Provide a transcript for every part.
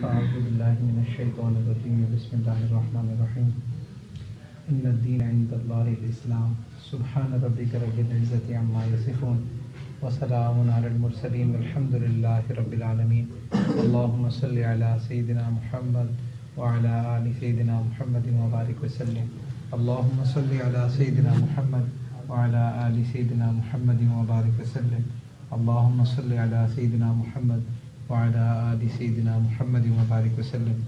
أعوذ بالله من الشيطان الرجيم بسم الله الرحمن الرحيم إن الدين عند الله الإسلام سبحان ربك رب العزة عما يصفون وسلام على المرسلين والحمد لله رب العالمين اللهم صل على سيدنا محمد وعلى آل سيدنا محمد وبارك وسلم اللهم صل على سيدنا محمد وعلى آل سيدنا محمد وبارك وسلم اللهم صل على سيدنا محمد وعلى آل سيدنا محمد وبارك وسلم.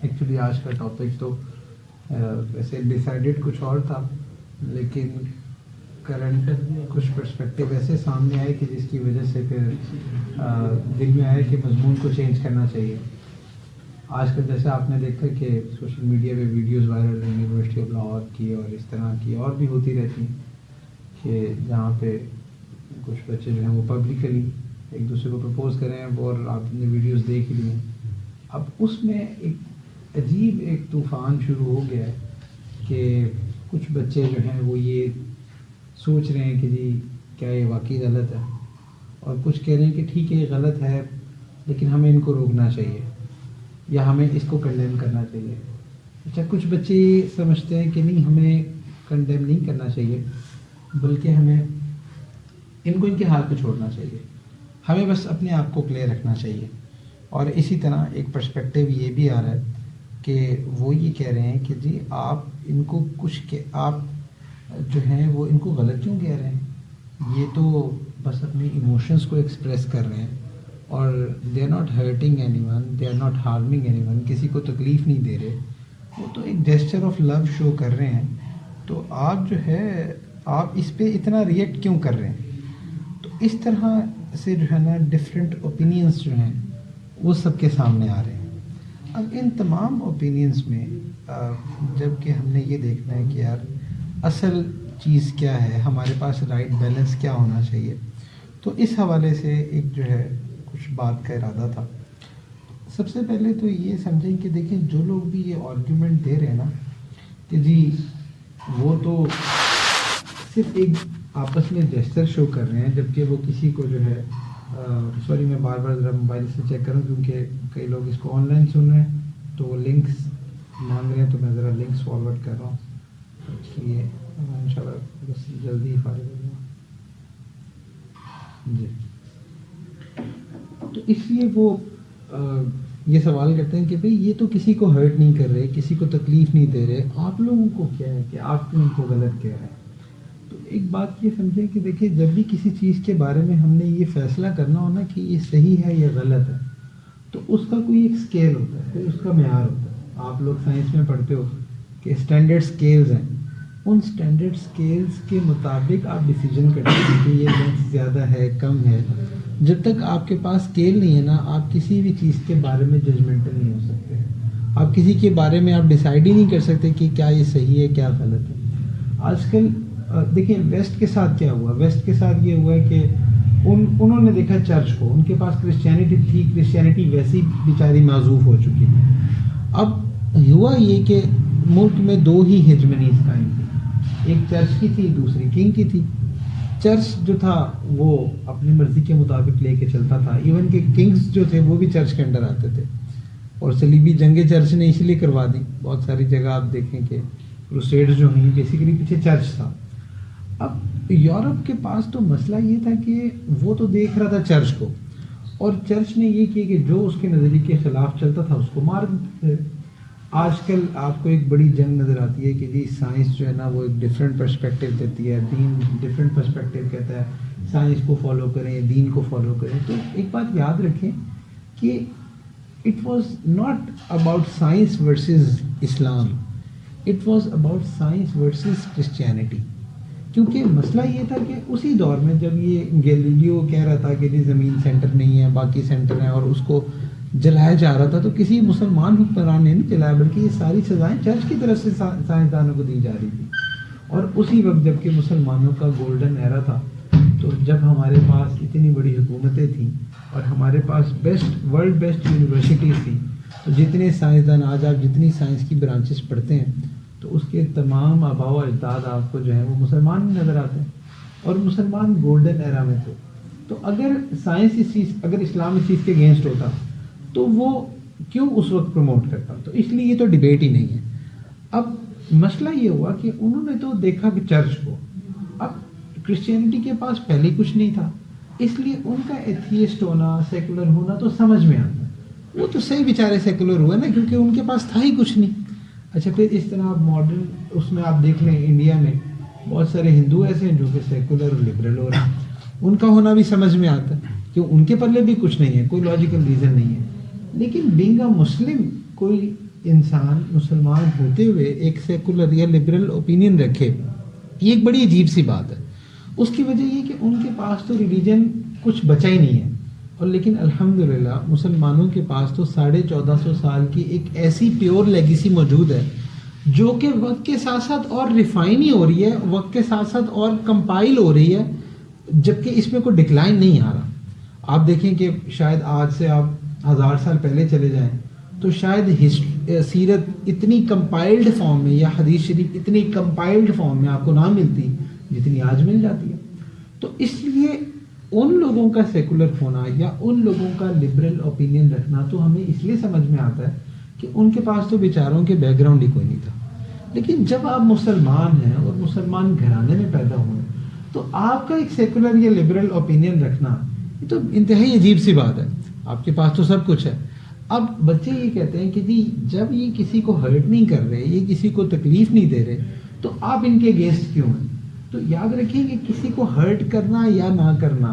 ایکچولی آج کا ٹاپک تو ویسے ڈیسائیڈڈ کچھ اور تھا، لیکن کرنٹ کچھ پرسپیکٹیو ایسے سامنے آئے کہ جس کی وجہ سے پھر دل میں آیا کہ مضمون کو چینج کرنا چاہیے. آج کل جیسے آپ نے دیکھا کہ سوشل میڈیا پہ ویڈیوز وائرل ہیں یونیورسٹی آف لاہور کی اور اس طرح کی اور بھی ہوتی رہتی ہیں کہ جہاں پہ کچھ بچے جو ہیں وہ پبلکلی ایک دوسرے کو پرپوز کر رہے ہیں اور آپ نے ویڈیوز دیکھ لی ہیں. اب اس میں ایک عجیب ایک طوفان شروع ہو گیا ہے کہ کچھ بچے جو ہیں وہ یہ سوچ رہے ہیں کہ جی کیا یہ واقعی غلط ہے، اور کچھ کہہ رہے ہیں کہ ٹھیک ہے یہ غلط ہے لیکن ہمیں ان کو روکنا چاہیے یا ہمیں اس کو کنڈیم کرنا چاہیے. اچھا، کچھ بچے یہ سمجھتے ہیں کہ نہیں ہمیں کنڈیم نہیں کرنا چاہیے بلکہ ہمیں ان کو ان کے حال پہ چھوڑنا چاہیے، ہمیں بس اپنے آپ کو کلیئر رکھنا چاہیے. اور اسی طرح ایک پرسپیکٹیو یہ بھی آ رہا ہے کہ وہ یہ کہہ رہے ہیں کہ جی آپ ان کو آپ جو ہیں وہ ان کو غلط کیوں کہہ رہے ہیں، یہ تو بس اپنے ایموشنس کو ایکسپریس کر رہے ہیں اور they are not hurting anyone, they are not harming anyone, کسی کو تکلیف نہیں دے رہے، وہ تو ایک جیسچر آف لو شو کر رہے ہیں. تو آپ جو ہے آپ اس پہ اتنا ریئیکٹ کیوں کر رہے ہیں؟ تو اس طرح سے جو ہے نا ڈفرینٹ اوپینینس جو ہیں وہ سب کے سامنے آ رہے ہیں. اب ان تمام اوپینینس میں جب کہ ہم نے یہ دیکھنا ہے کہ یار اصل چیز کیا ہے، ہمارے پاس رائٹ بیلنس کیا ہونا چاہیے، تو اس حوالے سے ایک جو ہے کچھ بات کا ارادہ تھا. سب سے پہلے تو یہ سمجھیں کہ دیکھیں جو لوگ بھی یہ آرگیومنٹ دے رہے ہیں نا کہ جی وہ تو صرف ایک آپس میں جیسچر شو کر رہے ہیں، جبکہ وہ کسی کو جو ہے سوری میں بار بار ذرا موبائل سے چیک کروں کیونکہ کئی لوگ اس کو آن لائن سن رہے ہیں تو وہ لنکس مانگ رہے ہیں، تو میں ذرا لنکس فارورڈ کر رہا ہوں، اس لیے ان شاء اللہ بس جلدی ہی فارغ ہو جاؤں جی. تو اس لیے وہ یہ سوال کرتے ہیں کہ بھئی یہ تو کسی کو ہرٹ نہیں کر رہے، کسی کو تکلیف نہیں دے رہے، آپ لوگوں کو کیا ہے کہ آپ کیوں ان کو غلط کہہ رہے ہیں. تو ایک بات یہ سمجھیں کہ دیکھیں جب بھی کسی چیز کے بارے میں ہم نے یہ فیصلہ کرنا ہونا کہ یہ صحیح ہے یا غلط ہے، تو اس کا کوئی ایک اسکیل ہوتا ہے، پھر اس کا معیار ہوتا ہے. آپ لوگ سائنس میں پڑھتے ہو کہ اسٹینڈرڈ اسکیلز ہیں، ان اسٹینڈرڈ اسکیلز کے مطابق آپ ڈیسیجن کرتے ہیں کہ یہ لینس زیادہ ہے کم ہے. جب تک آپ کے پاس اسکیل نہیں ہے نا آپ کسی بھی چیز کے بارے میں ججمنٹل نہیں ہو سکتے. آپ کسی کے بارے میں آپ ڈیسائیڈ ہی نہیں کر سکتے کہ کیا یہ صحیح ہے کیا غلط ہے. آج کل دیکھیں ویسٹ کے ساتھ کیا ہوا، ویسٹ کے ساتھ یہ ہوا ہے کہ انہوں نے دیکھا چرچ کو، ان کے پاس کرسچینٹی تھی، کرسچینٹی ویسی بیچاری معذوف ہو چکی تھی. اب ہوا یہ کہ ملک میں دو ہی ہیجمنیز قائم تھی، ایک چرچ کی تھی دوسری کنگ کی تھی. چرچ جو تھا وہ اپنی مرضی کے مطابق لے کے چلتا تھا، ایون کہ کنگز جو تھے وہ بھی چرچ کے انڈر آتے تھے، اور صلیبی جنگیں چرچ نے اس لیے کروا دی. بہت ساری جگہ آپ دیکھیں کہ کروسیڈز جو ہیں بیسیکلی پیچھے چرچ تھا. اب یورپ کے پاس تو مسئلہ یہ تھا کہ وہ تو دیکھ رہا تھا چرچ کو، اور چرچ نے یہ کیا کہ جو اس کے نظریے کے خلاف چلتا تھا اس کو مار دیتے تھے. آج کل آپ کو ایک بڑی جنگ نظر آتی ہے کہ جی سائنس جو ہے نا وہ ایک ڈفرینٹ پرسپیکٹیو دیتی ہے، دین ڈفرینٹ پرسپیکٹیو کہتا ہے سائنس کو فالو کریں دین کو فالو کریں. تو ایک بات یاد رکھیں کہ it was not about science versus Islam, it was about science versus Christianity. کیونکہ مسئلہ یہ تھا کہ اسی دور میں جب یہ گیلیلیو کہہ رہا تھا کہ جی زمین سینٹر نہیں ہے باقی سینٹر ہیں، اور اس کو جلایا جا رہا تھا، تو کسی مسلمان حکمران نے نہیں جلایا بلکہ یہ ساری سزائیں چرچ کی طرف سے سائنسدانوں کو دی جا رہی تھی. اور اسی وقت جب کہ مسلمانوں کا گولڈن ایرا تھا، تو جب ہمارے پاس اتنی بڑی حکومتیں تھیں اور ہمارے پاس ورلڈ بیسٹ یونیورسٹیز تھیں، تو جتنے سائنسدان آج آپ جتنی سائنس کی برانچز پڑھتے ہیں تو اس کے تمام آباء و اجداد آپ کو جو ہیں وہ مسلمان نظر آتے ہیں، اور مسلمان گولڈن ایرا میں تھے. تو اگر سائنس اگر اسلام اس چیز کے اگینسٹ ہوتا تو وہ کیوں اس وقت پروموٹ کرتا؟ تو اس لیے یہ تو ڈبیٹ ہی نہیں ہے. اب مسئلہ یہ ہوا کہ انہوں نے تو دیکھا کہ چرچ کو، اب کرسچینٹی کے پاس پہلے کچھ نہیں تھا، اس لیے ان کا ایتھیسٹ ہونا، سیکولر ہونا تو سمجھ میں آتا. وہ تو صحیح بیچارے سیکولر ہوئے نا، کیونکہ ان کے پاس تھا ہی کچھ نہیں. اچھا پھر اس طرح آپ ماڈرن اس میں آپ دیکھ لیں، انڈیا میں بہت سارے ہندو ایسے ہیں جو کہ سیکولر اور لبرل ہو رہے ہیں. ان کا ہونا بھی سمجھ میں آتا ہے کہ ان کے پلے بھی کچھ نہیں ہے، کوئی لاجیکل ریزن نہیں ہے. لیکن بینگ اے مسلم، کوئی انسان مسلمان ہوتے ہوئے ایک سیکولر یا لبرل اوپینین رکھے، یہ ایک بڑی عجیب سی بات ہے. اس کی وجہ یہ کہ ان کے پاس تو ریلیجن کچھ بچا ہی نہیں ہے. اور لیکن الحمدللہ مسلمانوں کے پاس تو 1450 سال کی ایک ایسی پیور لیگیسی موجود ہے جو کہ وقت کے ساتھ ساتھ اور ریفائن ہی ہو رہی ہے، وقت کے ساتھ ساتھ اور کمپائل ہو رہی ہے، جبکہ اس میں کوئی ڈکلائن نہیں آ رہا. آپ دیکھیں کہ شاید آج سے آپ 1000 سال پہلے چلے جائیں تو شاید سیرت اتنی کمپائلڈ فارم میں یا حدیث شریف اتنی کمپائلڈ فارم میں آپ کو نہ ملتی جتنی آج مل جاتی ہے. تو اس لیے ان لوگوں کا سیکولر ہونا یا ان لوگوں کا لبرل اوپینین رکھنا تو ہمیں اس لیے سمجھ میں آتا ہے کہ ان کے پاس تو بیچاروں کے بیک گراؤنڈ ہی کوئی نہیں تھا. لیکن جب آپ مسلمان ہیں اور مسلمان گھرانے میں پیدا ہوئے تو آپ کا ایک سیکولر یا لبرل اوپینین رکھنا یہ تو انتہائی عجیب سی بات ہے. آپ کے پاس تو سب کچھ ہے. اب بچے یہ کہتے ہیں کہ جی جب یہ کسی کو ہرٹ نہیں کر رہے، یہ کسی کو تکلیف نہیں دے رہے، تو آپ ان کے اگینسٹ کیوں ہیں؟ تو یاد رکھیں کہ کسی کو ہرٹ کرنا یا نہ کرنا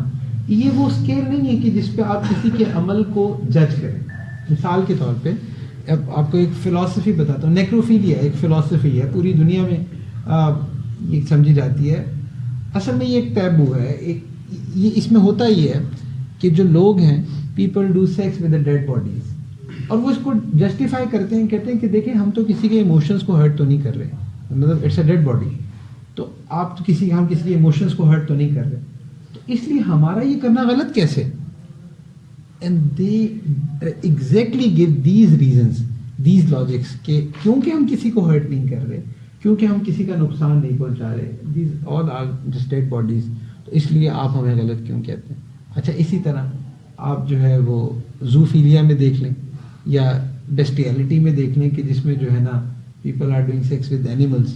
یہ وہ اسکیل نہیں ہے کہ جس پہ آپ کسی کے عمل کو جج کریں. مثال کے طور پہ اب آپ کو ایک فلاسفی بتاتا ہوں. نیکروفیلیا ایک فلاسفی ہے، پوری دنیا میں یہ سمجھی جاتی ہے. اصل میں یہ ایک ٹیبو ہے. یہ اس میں ہوتا یہ ہے کہ جو لوگ ہیں، people do sex with dead bodies, اور وہ اس کو جسٹیفائی کرتے ہیں، کہتے ہیں کہ دیکھیں ہم تو کسی کے ایموشنس کو ہرٹ تو نہیں کر رہے، مطلب اٹس اے ڈیڈ باڈی، تو آپ تو ہم کسی کے ایموشنس کو ہرٹ تو نہیں کر رہے، تو اس لیے ہمارا یہ کرنا غلط کیسے؟ And they exactly give these reasons, these logics کہ کیونکہ ہم کسی کو ہرٹ نہیں کر رہے، کیونکہ ہم کسی کا نقصان نہیں پہنچا رہے، these all are just dead bodies, تو اس لیے آپ ہمیں غلط کیوں کہتے ہیں. اچھا اسی طرح آپ جو ہے وہ زوفیلیا میں دیکھ لیں یا بیسٹیلٹی میں دیکھ لیں کہ جس میں جو ہے نا people are doing sex with animals.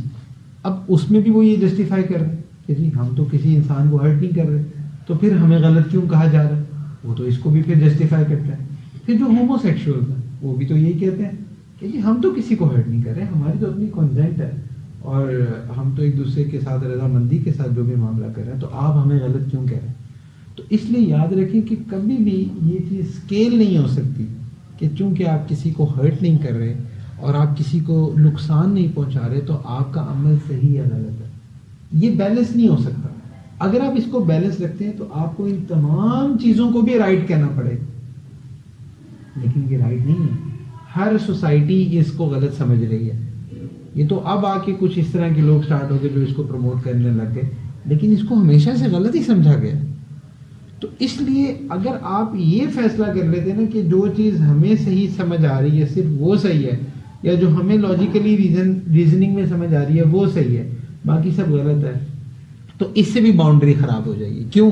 اب اس میں بھی وہ یہ جسٹیفائی کر رہے ہیں کہ جی ہم تو کسی انسان کو ہرٹ نہیں کر رہے، تو پھر ہمیں غلط کیوں کہا جا رہا ہے؟ وہ تو اس کو بھی پھر جسٹیفائی کرتا ہے. پھر جو ہومو سیکشول ہے وہ بھی تو یہی کہتے ہیں کہ جی ہم تو کسی کو ہرٹ نہیں کر رہے، ہماری تو اپنی کنسنٹ ہے اور ہم تو ایک دوسرے کے ساتھ رضامندی کے ساتھ جو بھی معاملہ کر رہے ہیں، تو آپ ہمیں غلط کیوں کہہ رہے ہیں؟ تو اس لیے یاد رکھیں کہ کبھی بھی یہ چیز اسکیل نہیں ہو سکتی کہ چونکہ آپ کسی کو ہرٹ نہیں کر رہے اور آپ کسی کو نقصان نہیں پہنچا رہے تو آپ کا عمل صحیح یا غلط ہے. یہ بیلنس نہیں ہو سکتا. اگر آپ اس کو بیلنس رکھتے ہیں تو آپ کو ان تمام چیزوں کو بھی رائٹ کہنا پڑے، لیکن یہ رائٹ نہیں ہے. ہر سوسائٹی اس کو غلط سمجھ رہی ہے. یہ تو اب آ کے کچھ اس طرح کے لوگ سٹارٹ ہو گئے جو اس کو پروموٹ کرنے لگ گئے، لیکن اس کو ہمیشہ سے غلط ہی سمجھا گیا. تو اس لیے اگر آپ یہ فیصلہ کر لیتے نا کہ جو چیز ہمیں صحیح سمجھ آ رہی ہے صرف وہ صحیح ہے، یا جو ہمیں لاجیکلی ریزننگ میں سمجھ آ رہی ہے وہ صحیح ہے، باقی سب غلط ہے، تو اس سے بھی باؤنڈری خراب ہو جائے گی. کیوں؟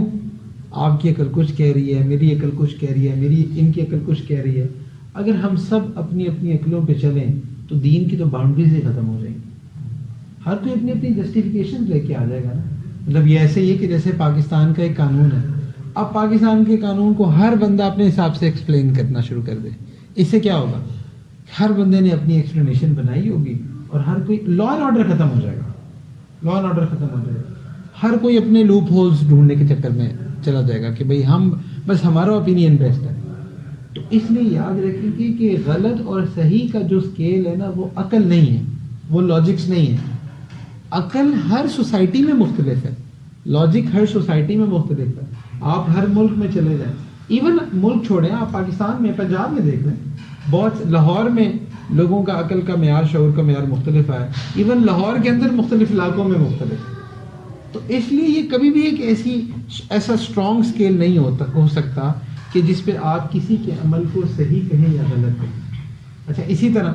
آپ کی عقل کچھ کہہ رہی ہے، میری عقل کچھ کہہ رہی ہے، ان کی عقل کچھ کہہ رہی ہے. اگر ہم سب اپنی اپنی عقلوں پہ چلیں تو دین کی تو باؤنڈریز ہی ختم ہو جائیں گی. ہر کوئی اپنی اپنی جسٹیفیکیشن لے کے آ جائے گا نا. مطلب یہ ایسے ہی ہے کہ جیسے پاکستان کا ایک قانون ہے، اب پاکستان کے قانون کو ہر بندہ اپنے حساب سے ایکسپلین کرنا شروع کر دے. اس سے کیا ہوگا؟ ہر بندے نے اپنی ایکسپلینیشن بنائی ہوگی اور ہر کوئی لا اینڈ آرڈر ختم ہو جائے گا. لا اینڈ آرڈر ختم ہو جائے گا. ہر کوئی اپنے لوپ ہولز ڈھونڈنے کے چکر میں چلا جائے گا کہ بھئی ہم بس ہمارا اوپینین بیسٹ ہے. تو اس لیے یاد رکھیں کہ غلط اور صحیح کا جو اسکیل ہے نا وہ عقل نہیں ہے، وہ لاجکس نہیں ہے. عقل ہر سوسائٹی میں مختلف ہے، لاجک ہر سوسائٹی میں مختلف ہے. آپ ہر ملک میں چلے جائیں، ایون ملک چھوڑیں، آپ پاکستان میں پنجاب میں دیکھ لیں، بہت لاہور میں لوگوں کا عقل کا معیار، شعور کا معیار مختلف ہے. ایون لاہور کے اندر مختلف علاقوں میں مختلف. تو اس لیے یہ کبھی بھی ایک ایسا اسٹرانگ اسکیل نہیں ہو سکتا کہ جس پہ آپ کسی کے عمل کو صحیح کہیں یا غلط کہیں. اچھا اسی طرح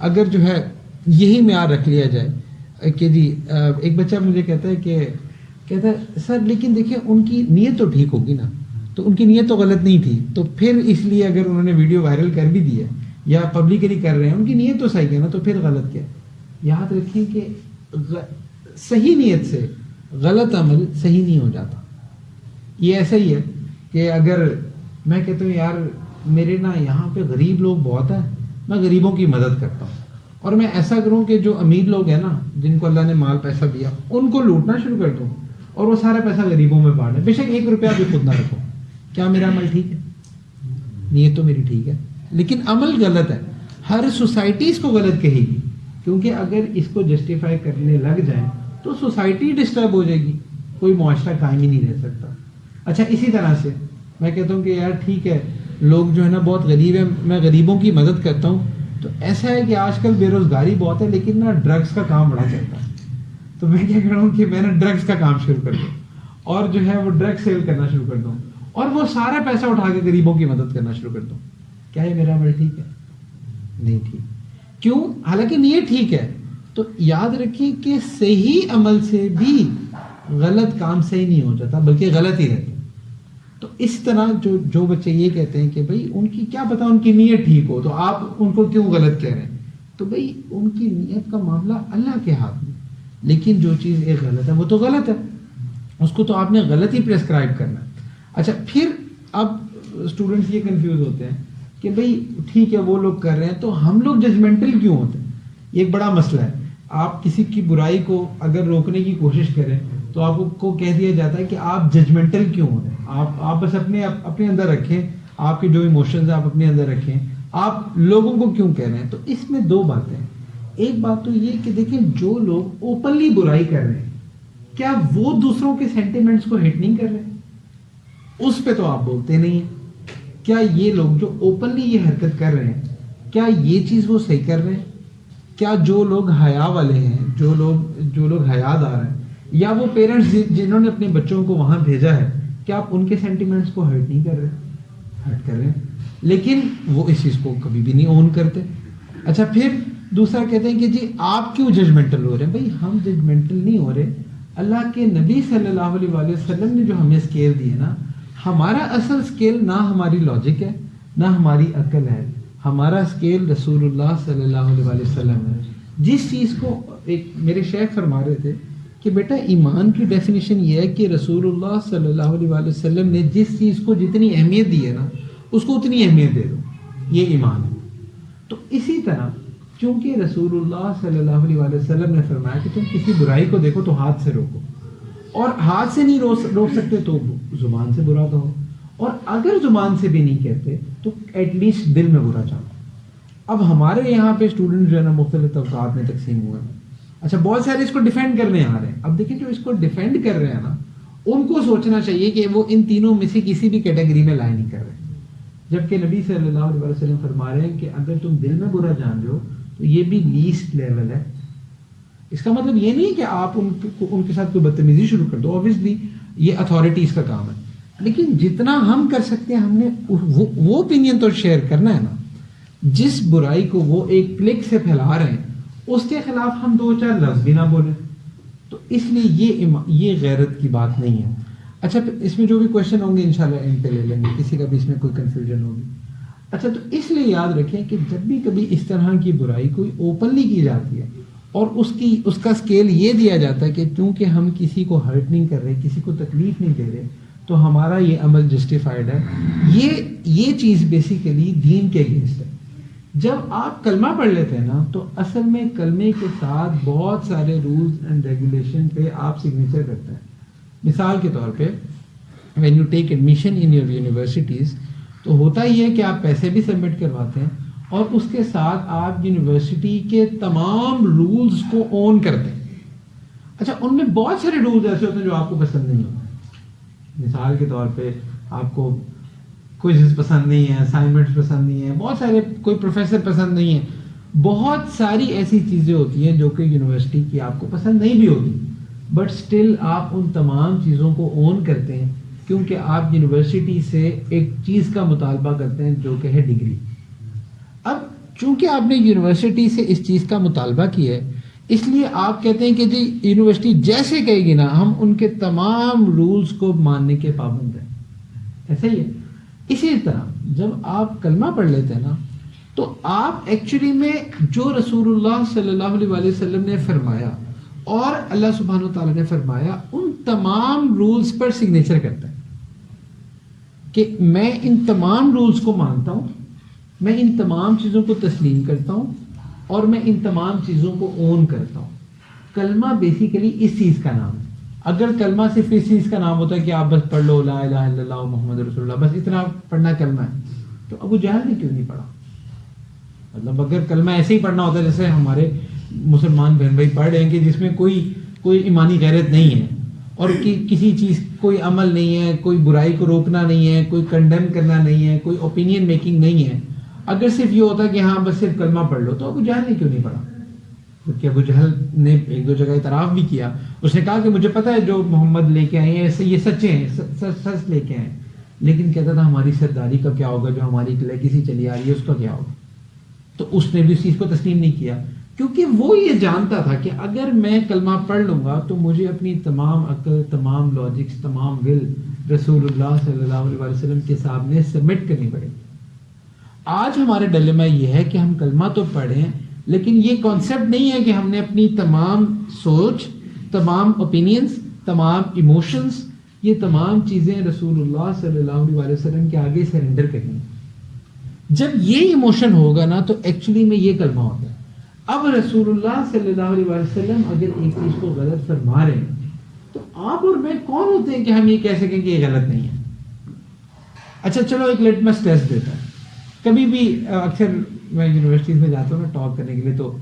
اگر جو ہے یہی معیار رکھ لیا جائے کہ جی ایک بچہ مجھے کہتا ہے سر لیکن دیکھیں ان کی نیت تو ٹھیک ہوگی نا، تو ان کی نیت تو غلط نہیں تھی، تو پھر اس لیے اگر انہوں نے ویڈیو وائرل کر بھی دی ہے یا پبلکلی کر رہے ہیں، ان کی نیت تو صحیح ہے نا، تو پھر غلط کیا؟ یاد رکھیں کہ صحیح نیت سے غلط عمل صحیح نہیں ہو جاتا. یہ ایسا ہی ہے کہ اگر میں کہتا ہوں یار میرے نا یہاں پہ غریب لوگ بہت ہیں، میں غریبوں کی مدد کرتا ہوں، اور میں ایسا کروں کہ جو امیر لوگ ہیں نا، جن کو اللہ نے مال پیسہ دیا، ان کو لوٹنا شروع کر دوں اور وہ سارا پیسہ غریبوں میں بانٹیں، بے شک 1 روپیہ بھی خود نہ رکھو، کیا میرا عمل ٹھیک ہے؟ نیت تو میری ٹھیک ہے لیکن عمل غلط ہے. ہر سوسائٹی اس کو غلط کہے گی، کیونکہ اگر اس کو جسٹیفائی کرنے لگ جائیں تو سوسائٹی ڈسٹرب ہو جائے گی، کوئی معاشرہ قائم ہی نہیں رہ سکتا. اچھا اسی طرح سے میں کہتا ہوں کہ یار ٹھیک ہے لوگ جو ہے نا بہت غریب ہیں، میں غریبوں کی مدد کرتا ہوں، تو ایسا ہے کہ آج کل بے روزگاری بہت ہے لیکن نا ڈرگس کا کام بڑا چلتا ہے، تو میں کیا کروں کہ میں نے ڈرگس کا کام شروع کر دوں اور جو ہے وہ ڈرگ سیل کرنا شروع کر دوں اور وہ سارا پیسہ اٹھا کے غریبوں کی مدد کرنا شروع کر دوں. کیا یہ میرا عمل ٹھیک ہے؟ نہیں ٹھیک. کیوں؟ حالانکہ نیت ٹھیک ہے. تو یاد رکھیں کہ صحیح عمل سے بھی غلط کام صحیح نہیں ہو جاتا بلکہ غلط ہی رہتا. تو اس طرح جو بچے یہ کہتے ہیں کہ بھائی ان کی کیا پتا ان کی نیت ٹھیک ہو تو آپ ان کو کیوں غلط کہہ رہے ہیں، تو بھائی ان کی نیت کا معاملہ اللہ کے ہاتھ میں، لیکن جو چیز ایک غلط ہے وہ تو غلط ہے، اس کو تو آپ نے غلط ہی پریسکرائب کرنا ہے. اچھا پھر اب اسٹوڈنٹس یہ کنفیوز ہوتے ہیں کہ بھائی ٹھیک ہے وہ لوگ کر رہے ہیں تو ہم لوگ ججمنٹل کیوں ہوتے ہیں. یہ ایک بڑا مسئلہ ہے. آپ کسی کی برائی کو اگر روکنے کی کوشش کریں تو آپ کو کہہ دیا جاتا ہے کہ آپ ججمنٹل کیوں ہو رہے ہیں، آپ بس اپنے اندر رکھیں، آپ کے جو ایموشنز ہیں آپ اپنے اندر رکھیں، آپ لوگوں کو کیوں کہہ رہے ہیں. تو اس میں 2 باتیں ہیں. ایک بات تو یہ کہ دیکھیں جو لوگ اوپنلی برائی کر رہے ہیں کیا وہ دوسروں کے سینٹیمنٹس کو ہٹ نہیں کر رہے؟ اس پہ تو آپ بولتے نہیں ہیں. کیا یہ لوگ جو اوپنلی یہ حرکت کر رہے ہیں کیا یہ چیز وہ صحیح کر رہے ہیں؟ کیا جو لوگ حیا والے ہیں، جو لوگ حیادار ہیں، یا وہ پیرنٹس جنہوں نے اپنے بچوں کو وہاں بھیجا ہے، کیا آپ ان کے سینٹیمنٹس کو ہرٹ نہیں کر رہے؟ ہرٹ کر رہے ہیں، لیکن وہ اس چیز کو کبھی بھی نہیں اون کرتے. اچھا پھر دوسرا کہتے ہیں کہ جی آپ کیوں ججمنٹل ہو رہے ہیں. بھائی ہم ججمنٹل نہیں ہو رہے، اللہ کے نبی صلی اللہ علیہ وآلہ وسلم نے جو ہمیں اسکیل دی ہے نا، ہمارا اصل اسکیل نہ ہماری لاجک ہے نہ ہماری عقل ہے، ہمارا اسکیل رسول اللہ صلی اللہ علیہ وآلہ وسلم ہے. جس چیز کو ایک میرے شیخ فرما رہے تھے کہ بیٹا ایمان کی ڈیفینیشن یہ ہے کہ رسول اللہ صلی اللہ علیہ وآلہ وسلم نے جس چیز کو جتنی اہمیت دی ہے نا اس کو اتنی اہمیت دے دو، یہ ایمان ہے. تو اسی طرح چونکہ رسول اللہ صلی اللہ علیہ وآلہ وسلم نے فرمایا کہ تم کسی برائی کو دیکھو تو ہاتھ سے روکو، اور ہاتھ سے نہیں روک سکتے تو زبان سے برا کہو، اور اگر زبان سے بھی نہیں کہتے تو ایٹ لیسٹ دل میں برا چاہو. اب ہمارے یہاں پہ اسٹوڈنٹ جو ہے نا مختلف طبقات میں تقسیم ہوئے ہیں. اچھا بہت سارے اس کو ڈیفینڈ کرنے آ رہے ہیں. اب دیکھیں جو اس کو ڈیفینڈ کر رہے ہیں نا ان کو سوچنا چاہیے کہ وہ ان تینوں میں سے کسی بھی کیٹیگری میں لائے نہیں کر رہے، جبکہ نبی صلی اللہ علیہ وسلم فرما رہے ہیں کہ اگر تم دل میں برا جان رہے ہو تو یہ بھی لیسٹ لیول ہے. اس کا مطلب یہ نہیں کہ آپ ان کے ساتھ کوئی بدتمیزی شروع کر دو، اوبویسلی یہ اتھارٹیز کا کام ہے، لیکن جتنا ہم کر سکتے ہیں ہم نے وہ اوپینین تو شیئر کرنا ہے نا. جس برائی کو وہ ایک کلک سے پھیلا رہے ہیں اس کے خلاف ہم 2-4 لفظ بھی نہ بولیں. تو اس لیے یہ غیرت کی بات نہیں ہے. اچھا اس میں جو بھی کوشچن ہوں گے انشاءاللہ ان پہ لے لیں گے، کسی کا بھی اس میں کوئی کنفیوژن ہوگی. اچھا تو اس لیے یاد رکھیں کہ جب بھی کبھی اس طرح کی برائی کوئی اوپنلی کی جاتی ہے اور اس کا اسکیل یہ دیا جاتا ہے کہ چونکہ ہم کسی کو ہرٹ نہیں کر رہے، کسی کو تکلیف نہیں دے رہے، تو ہمارا یہ عمل جسٹیفائڈ ہے. یہ چیز بیسیکلی دین کے اگینسٹ ہے. جب آپ کلمہ پڑھ لیتے ہیں نا تو اصل میں کلمے کے ساتھ بہت سارے رولز اینڈ ریگولیشن پہ آپ سگنیچر کرتے ہیں. مثال کے طور پہ when you take admission in your universities تو ہوتا ہی ہے کہ آپ پیسے بھی سبمٹ کرواتے ہیں اور اس کے ساتھ آپ یونیورسٹی کے تمام رولز کو اون کرتے ہیں. اچھا ان میں بہت سارے رولز ایسے ہوتے ہیں جو آپ کو پسند نہیں ہوتے. مثال کے طور پہ آپ کو کوئزز پسند نہیں ہیں، اسائنمنٹس پسند نہیں ہیں، بہت سارے کوئی پروفیسر پسند نہیں ہے، بہت ساری ایسی چیزیں ہوتی ہیں جو کہ یونیورسٹی کی آپ کو پسند نہیں بھی ہوتی، بٹ اسٹل آپ ان تمام چیزوں کو اون کرتے ہیں کیونکہ آپ یونیورسٹی سے ایک چیز کا مطالبہ کرتے ہیں جو کہ ہے ڈگری. اب چونکہ آپ نے یونیورسٹی سے اس چیز کا مطالبہ کیا ہے اس لیے آپ کہتے ہیں کہ جی یونیورسٹی جیسے کہے گی نا ہم ان کے تمام رولز کو ماننے کے پابند ہیں. ایسا ہی ہے. اسی طرح جب آپ کلمہ پڑھ لیتے ہیں نا تو آپ ایکچولی میں جو رسول اللہ صلی اللہ علیہ وسلم نے فرمایا اور اللہ سبحانہ و تعالیٰ نے فرمایا ان تمام رولز پر سگنیچر کرتے ہیں کہ میں ان تمام رولز کو مانتا ہوں, میں ان تمام چیزوں کو تسلیم کرتا ہوں اور میں ان تمام چیزوں کو اون کرتا ہوں. کلمہ بیسیکلی اس چیز کا نام ہے. اگر کلمہ صرف اس چیز کا نام ہوتا ہے کہ آپ بس پڑھ لو لا الہ الا اللہ محمد رسول اللہ, بس اتنا پڑھنا کلمہ ہے, تو ابو جہل نے کیوں نہیں پڑھا؟ مطلب اگر کلمہ ایسے ہی پڑھنا ہوتا ہے جیسے ہمارے مسلمان بہن بھائی پڑھ رہے ہیں کہ جس میں کوئی ایمانی غیرت نہیں ہے اور کسی چیز کوئی عمل نہیں ہے, کوئی برائی کو روکنا نہیں ہے, کوئی کنڈیم کرنا نہیں ہے, کوئی اوپینین میکنگ نہیں ہے, اگر صرف یہ ہوتا ہے کہ ہاں بس صرف کلمہ پڑھ لو, تو ابو جہل نے کیوں نہیں پڑھا؟ کیونکہ ابو جہل نے ایک دو جگہ اعتراف بھی کیا, اس نے کہا کہ مجھے پتا ہے جو محمد لے کے آئے ہیں یہ سچے ہیں, سچ لے کے آئے ہیں, لیکن کہتا تھا ہماری سرداری کا کیا ہوگا, جو ہماری لیگیسی چلی آ رہی ہے اس کا کیا ہوگا. تو اس نے بھی اس چیز کو تسلیم نہیں کیا, کیونکہ وہ یہ جانتا تھا کہ اگر میں کلمہ پڑھ لوں گا تو مجھے اپنی تمام عقل, تمام لاجکس, تمام ول رسول اللہ صلی اللہ علیہ وسلم کے سامنے سبمٹ کرنی پڑے گی. آج ہمارے ڈیلیما یہ ہے کہ ہم کلمہ تو پڑھیں لیکن یہ کانسیپٹ نہیں ہے کہ ہم نے اپنی تمام سوچ, تمام اوپینینز, تمام ایموشنز, یہ تمام چیزیں رسول اللہ صلی اللہ علیہ وسلم کے آگے سرنڈر کرنی ہیں. جب یہ ایموشن ہوگا نا تو ایکچولی میں یہ کلمہ ہوتا ہے. اب رسول اللہ صلی اللہ علیہ وسلم اگر ایک چیز کو غلط فرما رہے ہیں تو آپ اور میں کون ہوتے ہیں کہ ہم یہ کہہ سکیں کہ یہ غلط نہیں ہے؟ اچھا چلو ایک لٹمس ٹیسٹ دیتا ہے. کبھی بھی اکثر میں یونیورسٹیز میں جاتا ہوں نا ٹاک کرنے کے لیے, تو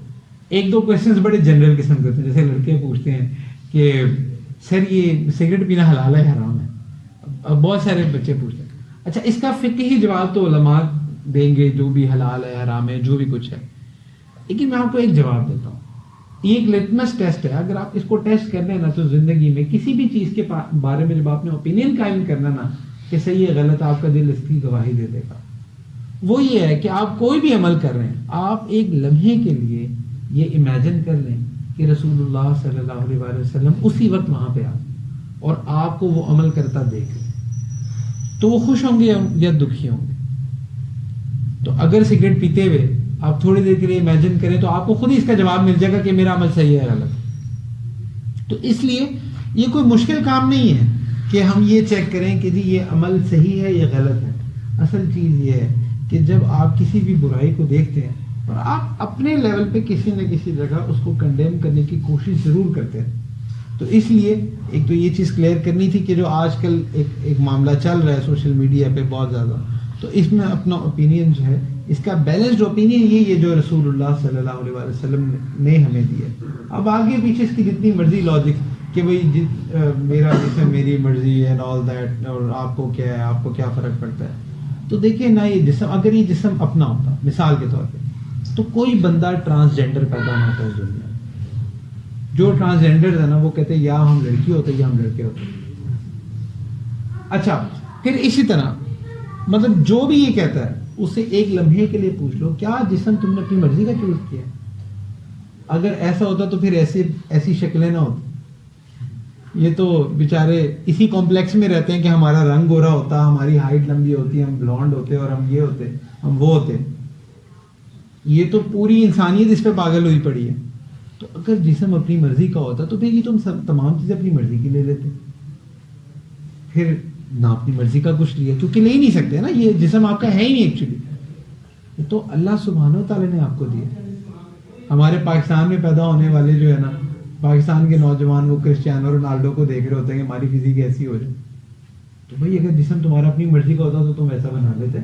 ایک دو کویشچنز بڑے جنرل قسم کے ہوتے ہیں. جیسے لڑکے پوچھتے ہیں کہ سر یہ سگریٹ پینا حلال ہے حرام ہے؟ بہت سارے بچے پوچھتے ہیں. اچھا اس کا فقہی جواب تو علماء دیں گے, جو بھی حلال ہے حرام ہے جو بھی کچھ ہے, لیکن میں آپ کو ایک جواب دیتا ہوں. یہ ایک لٹمس ٹیسٹ ہے. اگر آپ اس کو ٹیسٹ کر لیں نا تو زندگی میں کسی بھی چیز کے بارے میں جب آپ نے اوپینین قائم کرنا نا کہ صحیح ہے غلط, آپ کا دل اس کی گواہی دے دے گا. وہ یہ ہے کہ آپ کوئی بھی عمل کر رہے ہیں, آپ ایک لمحے کے لیے یہ امیجن کر لیں کہ رسول اللہ صلی اللہ علیہ وسلم اسی وقت وہاں پہ آ اور آپ کو وہ عمل کرتا دیکھ لیں, تو وہ خوش ہوں گے یا دکھی ہوں گے؟ تو اگر سگریٹ پیتے ہوئے آپ تھوڑی دیر کے لیے امیجن کریں تو آپ کو خود ہی اس کا جواب مل جائے گا کہ میرا عمل صحیح ہے غلط. تو اس لیے یہ کوئی مشکل کام نہیں ہے کہ ہم یہ چیک کریں کہ جی یہ عمل صحیح ہے یا غلط ہے. اصل چیز یہ ہے کہ جب آپ کسی بھی برائی کو دیکھتے ہیں اور آپ اپنے لیول پہ کسی نہ کسی جگہ اس کو کنڈیم کرنے کی کوشش ضرور کرتے ہیں. تو اس لیے ایک تو یہ چیز کلیئر کرنی تھی کہ جو آج کل ایک معاملہ چل رہا ہے سوشل میڈیا پہ بہت زیادہ, تو اس میں اپنا اوپینین جو ہے اس کا بیلنسڈ اوپینین یہ ہے جو رسول اللہ صلی اللہ علیہ وسلم نے ہمیں دیا. اب آگے پیچھے اس کی جتنی مرضی لاجک کہ بھائی میرا جسم میری مرضی اینڈ آل دیٹ, اور آپ کو کیا ہے, آپ کو کیا فرق پڑتا ہے. تو دیکھیں نا یہ جسم, اگر یہ جسم اپنا ہوتا مثال کے طور پہ, تو کوئی بندہ ٹرانسجینڈر پیدا نہ ہوتا اس دنیا میں. جو ٹرانسجینڈر ہے نا وہ کہتے ہیں یا ہم لڑکی ہوتے یا ہم لڑکے ہوتے. اچھا پھر اسی طرح مطلب جو بھی یہ کہتا ہے اسے ایک لمحے کے لیے پوچھ لو کیا جسم تم نے اپنی مرضی کا چوز کیا؟ اگر ایسا ہوتا تو پھر ایسی شکلیں نہ ہوتی. یہ تو بیچارے اسی کمپلیکس میں رہتے ہیں کہ ہمارا رنگ گورا ہوتا, ہماری ہائٹ لمبی ہوتی, ہم بلونڈ ہوتے اور ہم یہ ہوتے, ہم وہ ہوتے. یہ تو پوری انسانیت اس پہ پاگل ہوئی پڑی ہے. تو اگر جسم اپنی مرضی کا ہوتا تو پھر یہ تم تمام چیزیں اپنی مرضی کی لے لیتے. پھر نہ اپنی مرضی کا کچھ لیا, کیونکہ لے ہی نہیں سکتے نا, یہ جسم آپ کا ہے ہی نہیں ایکچولی. یہ تو اللہ سبحانہ و تعالیٰ نے آپ کو دیا. ہمارے پاکستان میں پیدا ہونے والے جو ہے نا پاکستان کے نوجوان وہ کرسچیانو رونالڈو کو دیکھ رہے ہوتے ہیں کہ ہماری فزیک ایسی ہو جائے. تو بھائی اگر جسم تمہارا اپنی مرضی کا ہوتا تو تم ایسا بنا لیتے,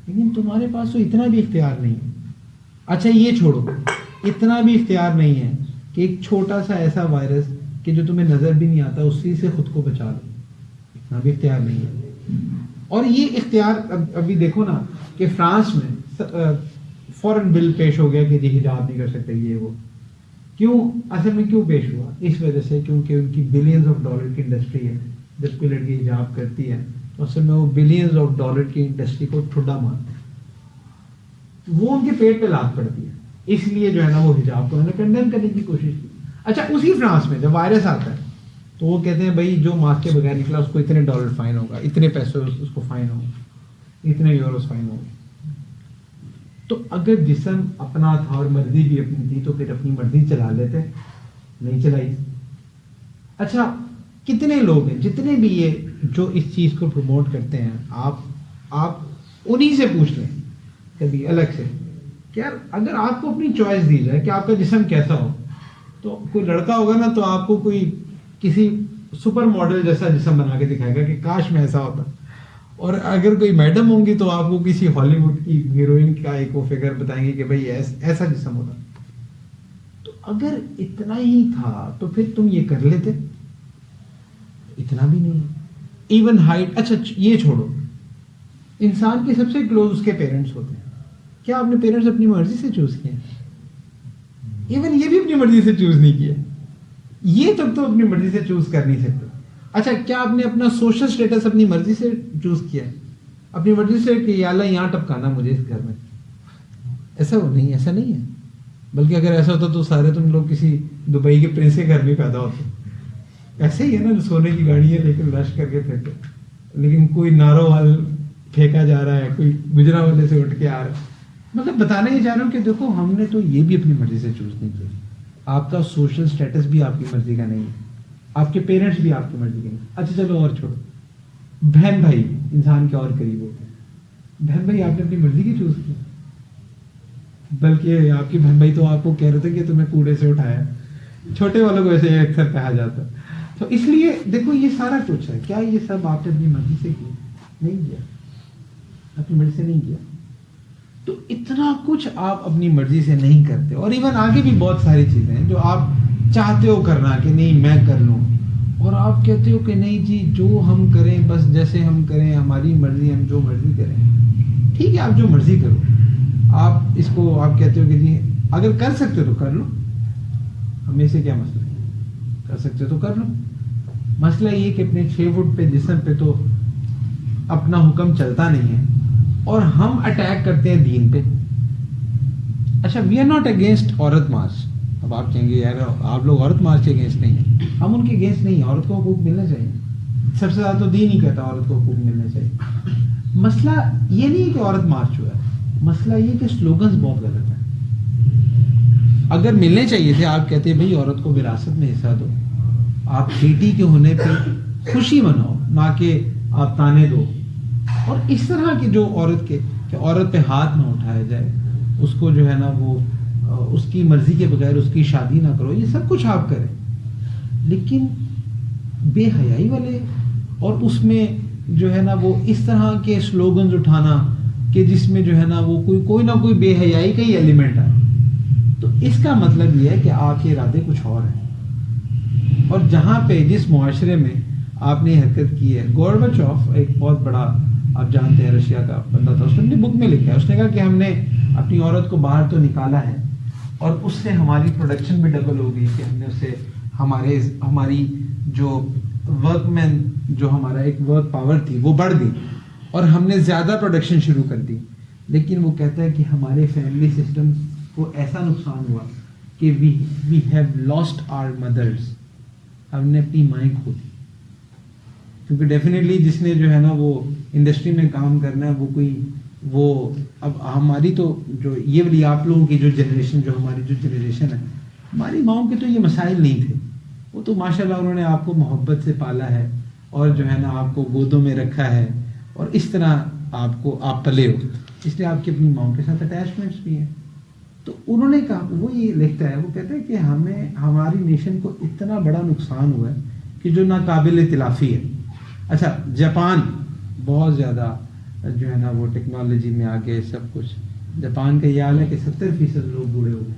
لیکن تمہارے پاس تو اتنا بھی اختیار نہیں ہے. اچھا یہ چھوڑو, اتنا بھی اختیار نہیں ہے کہ ایک چھوٹا سا ایسا وائرس کہ جو تمہیں نظر بھی نہیں آتا اسی سے خود کو بچا لو, اتنا بھی اختیار نہیں ہے. اور یہ اختیار ابھی دیکھو نا کہ فرانس میں فوراً بل پیش ہو گیا کہ جی حجاب نہیں کر سکتے یہ وہ. کیوں؟ اصل میں کیوں پیش ہوا؟ اس وجہ سے کیونکہ ان کی بلینز آف ڈالر کی انڈسٹری ہے. جب کوئی لڑکی حجاب کرتی ہے تو اصل میں وہ بلینز آف ڈالر کی انڈسٹری کو ٹھڈا مارتے ہیں, وہ ان کے پیٹ پہ لات پڑتی ہے. اس لیے جو ہے نا وہ حجاب کو انہوں نے کنڈیم کرنے کی کوشش کی. اچھا اسی فرانس میں جب وائرس آتا ہے تو وہ کہتے ہیں بھائی جو ماسک کے بغیر نکلا اس کو اتنے ڈالر فائن ہوگا، اتنے پیسے اس کو فائن ہوگا، اتنے یوروز فائن ہوگا. تو اگر جسم اپنا تھا اور مرضی بھی اپنی تھی تو پھر اپنی مرضی چلا لیتے، نہیں چلائی. اچھا کتنے لوگ ہیں جتنے بھی یہ جو اس چیز کو پروموٹ کرتے ہیں، آپ انہی سے پوچھ لیں کبھی الگ سے کہ یار اگر آپ کو اپنی چوائس دی جائے کہ آپ کا جسم کیسا ہو، تو کوئی لڑکا ہوگا نا تو آپ کو کوئی کسی سپر ماڈل جیسا جسم بنا کے دکھائے گا کہ کاش میں ایسا ہوتا. اور اگر کوئی میڈم ہوں گی تو آپ کو کسی ہالی ووڈ کی ہیروئن کا ایک وہ فگر بتائیں گے کہ بھائی ایسا جسم ہوتا. تو اگر اتنا ہی تھا تو پھر تم یہ کر لیتے. اتنا بھی نہیں. ایون ہائٹ، اچھا یہ چھوڑو، انسان کے سب سے کلوز اس کے پیرنٹس ہوتے ہیں. کیا آپ نے پیرنٹس اپنی مرضی سے چوز کیے؟ ایون یہ بھی اپنی مرضی سے چوز نہیں کیا. یہ تب تو اپنی مرضی سے چوز کر نہیں سکتے. اچھا کیا آپ نے اپنا سوشل سٹیٹس اپنی مرضی سے چوز کیا؟ اپنی مرضی سے کہ یا اللہ یہاں ٹپکانا مجھے اس گھر میں؟ ایسا نہیں ہے. بلکہ اگر ایسا ہوتا تو سارے تم لوگ کسی دبئی کے پرنس کے گھر میں پیدا ہوتے. ایسے ہی ہے نا، سونے کی گاڑی ہے لیکن رش کر کے پھینکے، لیکن کوئی ناروال پھینکا جا رہا ہے، کوئی گجرا والے سے اٹھ کے آ رہا ہے. مطلب بتانا ہی چاہ رہا ہوں کہ دیکھو ہم نے تو یہ بھی اپنی مرضی سے چوز نہیں کیا. آپ کا سوشل سٹیٹس بھی آپ کی مرضی کا نہیں ہے، آپ کے پیرنٹس بھی آپ کی مرضی کے نہیں. اچھا چلو اور چھوڑو، بہن بھائی انسان کے اور قریب ہوتے ہیں. بہن بھائی آپ نے اپنی مرضی کی چوز کی، بلکہ آپ کی بہن بھائی تو آپ کو کہہ رہے تھے کہ تمہیں کوڑے سے اٹھایا. چھوٹے والوں کو ایسے اکثر کہا جاتا ہے. تو اس لیے دیکھو یہ سارا کچھ ہے. کیا یہ سب آپ نے اپنی مرضی سے کیا؟ نہیں کیا، اپنی مرضی سے نہیں کیا. تو اتنا کچھ آپ اپنی مرضی سے نہیں کرتے. اور ایون آگے بھی بہت ساری چیزیں ہیں جو آپ چاہتے ہو کرنا کہ نہیں میں کر لوں، اور آپ کہتے ہو کہ نہیں جی جو ہم کریں بس جیسے ہم کریں، ہماری مرضی، ہم جو مرضی کریں. ٹھیک ہے آپ جو مرضی کرو. آپ اس کو آپ کہتے ہو کہ جی اگر کر سکتے ہو تو کر لو، ہمیں سے کیا مسئلہ ہے، کر سکتے تو کر لو. مسئلہ یہ کہ اپنے 6 فٹ پہ جسم پہ تو اپنا حکم چلتا نہیں ہے اور ہم اٹیک کرتے ہیں دین پہ. اچھا وی آر ناٹ اگینسٹ عورت مارچ. اب آپ کہیں گے یار آپ لوگ عورت مارچ کے اگینسٹ نہیں ہیں. ہم ان کے اگینسٹ نہیں ہیں. عورت کو حقوق ملنا چاہیے. سب سے زیادہ تو دین ہی کہتا ہے عورت کو حقوق ملنا چاہیے. مسئلہ یہ نہیں ہے کہ عورت مارچ ہوا ہے، مسئلہ یہ کہ سلوگنز بہت غلط ہیں. اگر ملنے چاہیے تھے، آپ کہتے ہیں بھائی عورت کو وراثت میں حصہ دو، آپ بیٹی کے ہونے پہ خوشی مناؤ، نہ کہ آپ تانے دو. اور اس طرح کی جو عورت کے کہ عورت پہ ہاتھ نہ اٹھایا جائے، اس کو جو ہے نا وہ اس کی مرضی کے بغیر اس کی شادی نہ کرو، یہ سب کچھ آپ کریں. لیکن بے حیائی والے اور اس میں جو ہے نا وہ اس طرح کے سلوگنز اٹھانا کہ جس میں جو ہے نا وہ کوئی نہ کوئی بے حیائی کا ہی ایلیمنٹ ہے، تو اس کا مطلب یہ ہے کہ آپ کے ارادے کچھ اور ہیں. اور جہاں پہ جس معاشرے میں آپ نے حرکت کی ہے، گورباچوف ایک بہت بڑا آپ جانتے ہیں رشیا کا بندہ تھا، اس نے اپنی بک میں لکھا ہے، اس نے کہا کہ ہم نے اپنی عورت کو باہر تو نکالا ہے اور اس سے ہماری پروڈکشن بھی ڈبل ہو گئی کہ ہم نے اس سے ہماری جو ورک مین جو ہمارا ایک ورک پاور تھی وہ بڑھ گئی اور ہم نے زیادہ پروڈکشن شروع کر دی. لیکن وہ کہتا ہے کہ ہمارے فیملی سسٹم کو ایسا نقصان ہوا کہ وی ہیو لاسٹ آور مدرس. ہم نے اپنی مائیں کھو دی. کیونکہ ڈیفینیٹلی جس نے جو ہے نا وہ انڈسٹری میں کام کرنا ہے وہ اب ہماری تو جو یہ والی آپ لوگوں کی جو جنریشن ہماری جو جنریشن ہے، ہماری ماؤں کے تو یہ مسائل نہیں تھے. وہ تو ماشاءاللہ انہوں نے آپ کو محبت سے پالا ہے اور جو ہے نا آپ کو گودوں میں رکھا ہے اور اس طرح آپ پلے ہو، اس لیے آپ کی اپنی ماؤں کے ساتھ اٹیچمنٹس بھی ہیں. تو انہوں نے کہا، وہ یہ لکھتا ہے، وہ کہتا ہے کہ ہماری نیشن کو اتنا بڑا نقصان ہوا ہے کہ جو ناقابل تلافی ہے. اچھا جاپان بہت زیادہ جو ہے نا وہ ٹیکنالوجی میں آگے سب کچھ. جاپان کا یہ حال ہے کہ 70% لوگ بوڑھے ہو گئے.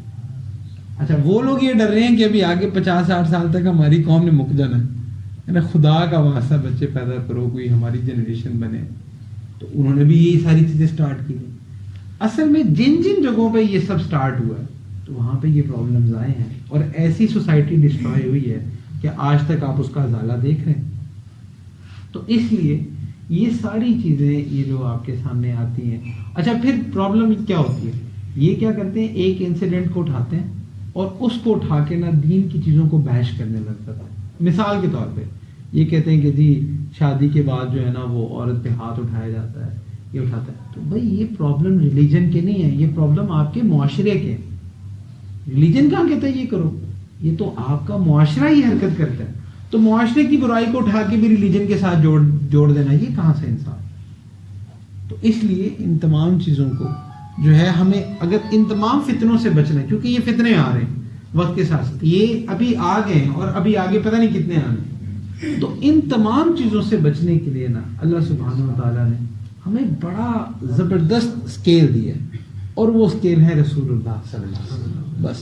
اچھا وہ لوگ یہ ڈر رہے ہیں کہ ابھی آگے 50-60 سال تک ہماری قوم نے مک جانا ہے. خدا کا واسطہ بچے پیدا کرو، کوئی ہماری جنریشن بنے. تو انہوں نے بھی یہی ساری چیزیں سٹارٹ کی. اصل میں جن جگہوں پہ یہ سب سٹارٹ ہوا ہے تو وہاں پہ یہ پرابلمز آئے ہیں اور ایسی سوسائٹی ڈسٹرائے ہوئی ہے کہ آج تک آپ اس کا ازالہ دیکھ رہے ہیں. تو اس لیے یہ ساری چیزیں یہ جو آپ کے سامنے آتی ہیں. اچھا پھر پرابلم کیا ہوتی ہے؟ یہ کیا کرتے ہیں، ایک انسیڈنٹ کو اٹھاتے ہیں اور اس کو اٹھا کے نا دین کی چیزوں کو بحث کرنے لگ جاتا ہے. مثال کے طور پہ یہ کہتے ہیں کہ جی شادی کے بعد جو ہے نا وہ عورت پہ ہاتھ اٹھایا جاتا ہے، یہ اٹھاتا ہے. تو بھائی یہ پرابلم ریلیجن کے نہیں ہے، یہ پرابلم آپ کے معاشرے کے. ریلیجن کہاں کہتا ہے یہ کرو، یہ تو آپ کا معاشرہ ہی حرکت کرتا ہے. تو معاشرے کی برائی کو اٹھا کے بھی ریلیجن کے ساتھ جوڑ دینا، یہ کہاں سے انصاف؟ تو اس لیے ان تمام چیزوں کو جو ہے ہمیں اگر ان تمام فتنوں سے بچنا ہے، کیونکہ یہ فتنے آ رہے ہیں وقت کے ساتھ ساتھ، یہ ابھی آ گئے ہیں اور ابھی آگے پتہ نہیں کتنے آنے ہیں. تو ان تمام چیزوں سے بچنے کے لیے نا اللہ سبحانہ و تعالیٰ نے ہمیں بڑا زبردست اسکیل دیا ہے، اور وہ اسکیل ہے رسول اللہ صلی اللہ علیہ وسلم. بس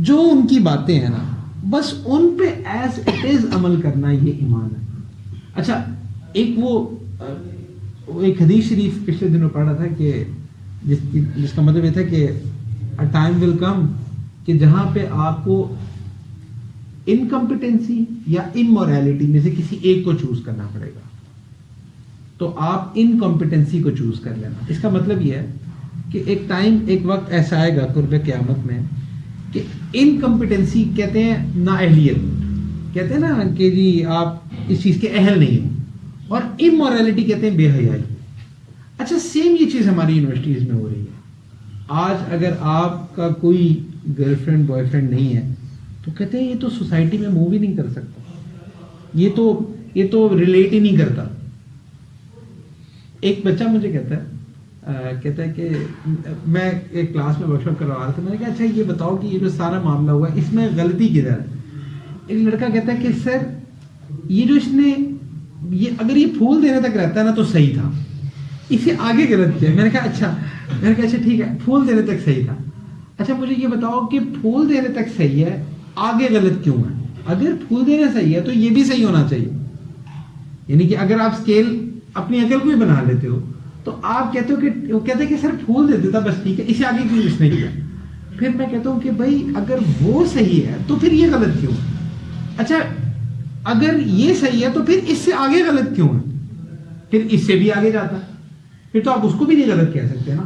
جو ان کی باتیں ہیں نا بس ان پہ ایز اٹ از عمل کرنا یہ ایمان ہے. اچھا ایک حدیث شریف پچھلے دنوں پڑھ رہا تھا کہ جس کا مطلب یہ تھا کہ a time will come کہ جہاں پہ آپ کو انکمپیٹنسی یا امورالٹی میں سے کسی ایک کو چوز کرنا پڑے گا، تو آپ انکمپیٹنسی کو چوز کر لینا. اس کا مطلب یہ ہے کہ ایک وقت ایسا آئے گا قرب قیامت میں کہ انکمپیٹنسی کہتے ہیں نااہلیت، کہتے ہیں نا کہ جی آپ اس چیز کے اہل نہیں ہیں، اور امورالٹی کہتے ہیں بے حیائی. اچھا سیم یہ چیز ہماری یونیورسٹیز میں ہو رہی ہے. آج اگر آپ کا کوئی گرل فرینڈ بوائے فرینڈ نہیں ہے تو کہتے ہیں یہ تو سوسائٹی میں موو ہی نہیں کر سکتا، یہ تو ریلیٹ ہی نہیں کرتا. ایک بچہ مجھے کہتا ہے کہ میں ایک کلاس میں ورک شاپ کروا رہا تھا، میں نے کہا اچھا یہ بتاؤ کہ یہ جو سارا معاملہ ہوا ہے اس میں غلطی کدھر ہے؟ ایک لڑکا کہتا ہے کہ سر یہ جو اس نے اگر یہ پھول دینے تک رہتا ہے نا تو صحیح تھا، اسے آگے غلط کیا. میں نے کہا اچھا ٹھیک ہے پھول دینے تک صحیح تھا. اچھا مجھے یہ بتاؤ کہ پھول دینے تک صحیح ہے، آگے غلط کیوں ہے؟ اگر پھول دینا صحیح ہے تو یہ بھی صحیح ہونا چاہیے. یعنی کہ اگر آپ اسکیل اپنی عقل کو ہی بنا لیتے ہو تو آپ کہتے ہو کہ وہ کہتے ہیں کہ سر پھول دے دیتا بس ٹھیک ہے، اسے آگے کیوں اس نے کیا؟ پھر میں کہتا ہوں کہ بھائی اگر وہ صحیح ہے تو پھر یہ غلط کیوں ہے؟ اچھا اگر یہ صحیح ہے تو پھر اس سے آگے غلط کیوں ہے؟ پھر اس سے بھی آگے جاتا ہے، پھر تو آپ اس کو بھی نہیں غلط کہہ سکتے نا.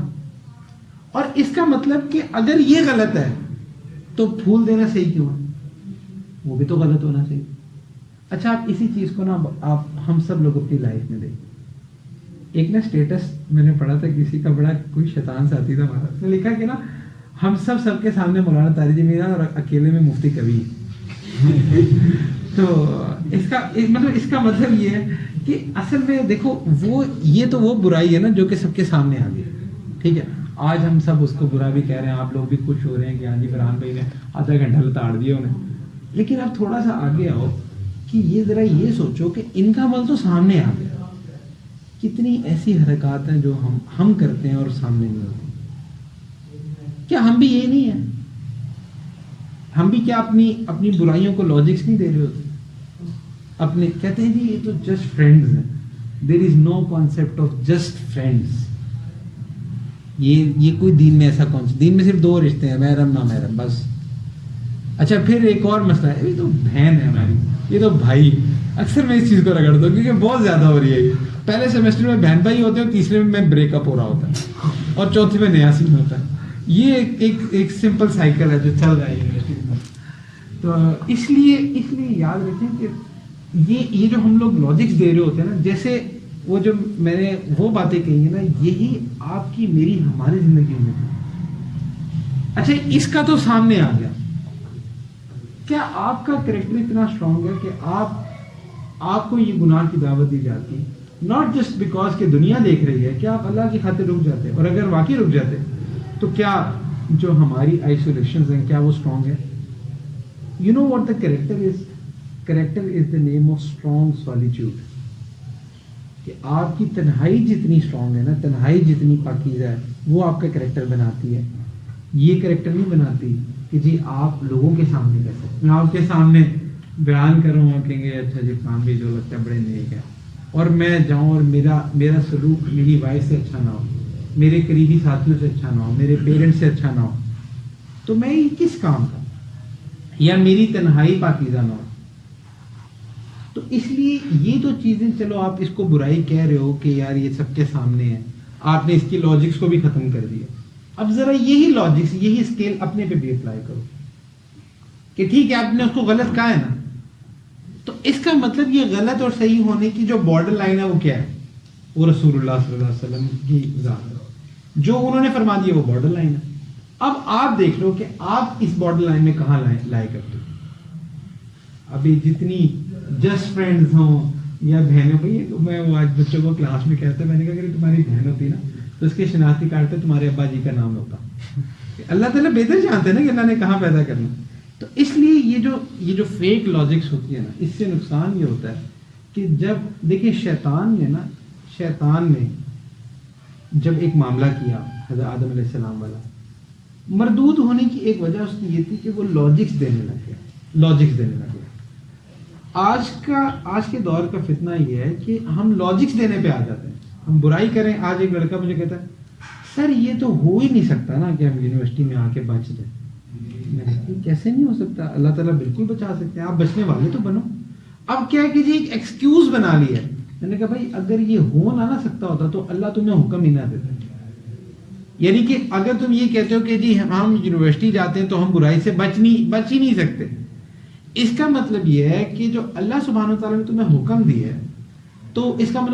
اور اس کا مطلب کہ اگر یہ غلط ہے تو پھول دینا صحیح کیوں ہے؟ وہ بھی تو غلط ہونا چاہیے. اچھا آپ اسی چیز کو نا ہم سب لوگ اپنی لائف میں دیکھیں. ایک نا اسٹیٹس میں نے پڑھا تھا کسی کا، بڑا کوئی شیطان ساتھی تھا ہمارا، اس نے لکھا کہ نا ہم سب کے سامنے مولانا طارق میران اور اکیلے میں مفتی کبیر. تو اس کا مطلب یہ ہے کہ اصل میں دیکھو یہ تو وہ برائی ہے نا جو کہ سب کے سامنے آ گئی. ٹھیک ہے آج ہم سب اس کو برا بھی کہہ رہے ہیں، آپ لوگ بھی خوش ہو رہے ہیں کہ ہاں جی فرحان بھائی نے آدھا گھنٹہ لتاڑ دیا انہیں. لیکن آپ تھوڑا سا آگے آؤ کہ یہ ذرا یہ سوچو کہ ان کا عمل تو سامنے آ گیا، کتنی ایسی حرکات ہیں جو ہم کرتے ہیں اور سامنے نہیں ہوتی. کیا ہم بھی یہ نہیں ہیں؟ ہم بھی کیا اپنی برائیوں کو لاجکس نہیں دے رہے ہوتے؟ اپنے کہتے ہیں جی یہ تو جسٹ فرینڈز ہیں. دیر از نو کانسیپٹ آف جسٹ فرینڈز. یہ کوئی دین میں ایسا کانسیپٹ، دین میں صرف دو رشتے ہیں، محرم نہ محرم بس. اچھا پھر ایک اور مسئلہ ہے، یہ تو بہن ہے ہماری، یہ تو بھائی. اکثر میں اس چیز کو رگڑتا ہوں کیونکہ بہت زیادہ ہو رہی ہے. پہلے سیمسٹر میں بہن بھائی ہوتے ہیں، تیسرے میں بریک اپ ہو رہا ہوتا ہے، اور چوتھے میں نیا سین ہوتا ہے. یہ ایک سمپل سائیکل ہے جو چل رہا ہے یونیورسٹی میں. تو اس لیے یاد رکھیں کہ یہ جو ہم لوگ لاجکس دے رہے ہوتے ہیں نا، جیسے وہ جو میں نے وہ باتیں کہی ہیں نا، یہی آپ کی میری ہماری زندگی میں. اچھا اس کا تو سامنے آ گیا، کیا آپ کا کریکٹر اتنا اسٹرانگ ہے کہ آپ کو یہ گناہ کی دعوت دی جاتی ہے ناٹ جسٹ بیکاز کہ دنیا دیکھ رہی ہے، کیا آپ اللہ کی خاطر رک جاتے؟ اور اگر واقعی رک جاتے تو کیا جو ہماری آئسولیشنز ہیں کیا وہ اسٹرانگ ہے؟ You know what the character is? Character is the name of strong solitude. کہ آپ کی تنہائی جتنی اسٹرانگ ہے نا، تنہائی جتنی پاکیزہ ہے، وہ آپ کا کریکٹر بناتی ہے. یہ کریکٹر نہیں بناتی کہ جی آپ لوگوں کے سامنے کر سکتے. میں آپ کے سامنے بیان کروں اور کہیں گے اچھا جی کام بھی جو لگتا ہے بڑے نیک ہے، اور میں جاؤں اور میرا سلوک میری وائف سے اچھا نہ ہو، میرے قریبی ساتھیوں سے اچھا نہ ہو، میرے پیرنٹس سے اچھا نہ ہو، تو میں کس کام کا؟ یا میری تنہائی پاکیزہ نہ ہو. تو اس لیے یہ تو چیزیں، چلو آپ اس کو برائی کہہ رہے ہو کہ یار یہ سب کے سامنے ہے، آپ نے اس کی لاجکس کو بھی ختم کر دیا. اب ذرا یہی لاجکس، یہی اسکیل اپنے پہ بھی اپلائی کرو کہ ٹھیک ہے آپ نے اس کو غلط کہا ہے نا، اس کا مطلب یہ غلط اور صحیح ہونے کی جو بارڈر لائن ہے وہ کیا ہے؟ وہ رسول اللہ صلی اللہ علیہ وسلم کی ذات ہے، جو انہوں نے فرما دیا وہ بارڈر لائن ہے۔ اب آپ دیکھ لو کہ آپ اس بارڈر لائن میں کہاں لائے کرتے ہو۔ ابھی جتنی جسٹ فرینڈز ہوں یا بہنیں، بھائی میں وہ آج بچوں کو کلاس میں کہتا، میں نے کہا کہ تمہاری بہن ہوتی نا تو اس کے شناختی کارڈ پہ تمہارے ابا جی کا نام ہوتا۔ اللہ تعالیٰ بہتر جانتے ہیں نا کہ اللہ نے کہاں پیدا کرنا۔ تو اس لیے یہ جو فیک لاجکس ہوتی ہے نا، اس سے نقصان یہ ہوتا ہے کہ جب دیکھیں شیطان نے جب ایک معاملہ کیا حضرت آدم علیہ السلام والا، مردود ہونے کی ایک وجہ اس کی یہ تھی کہ وہ لاجکس دینے لگ گیا۔ آج کے دور کا فتنہ یہ ہے کہ ہم لاجکس دینے پہ آ جاتے ہیں، ہم برائی کریں۔ آج ایک لڑکا مجھے کہتا ہے سر یہ تو ہو ہی نہیں سکتا نا کہ ہم یونیورسٹی میں آ کے بچ جائیں۔ میں نے کہا کیسے نہیں ہو سکتا؟ اللہ تعالیٰ بالکل بچا سکتے ہیں، آپ بچنے والے تو بنو۔ اب کیا کہ جی ایک ایکسکیوز بنا لی ہے۔ میں نے کہا بھائی اگر یہ ہو نہ سکتا ہوتا تو اللہ تمہیں حکم ہی نہ دیتا۔ یعنی کہ اگر تم یہ کہتے ہو کہ جی ہم یونیورسٹی جاتے ہیں تو ہم برائی سے بچ ہی نہیں سکتے، اس کا مطلب یہ ہے کہ جو اللہ سبحانہ و تعالیٰ نے تمہیں حکم دیا ہے تو اس کا مطلب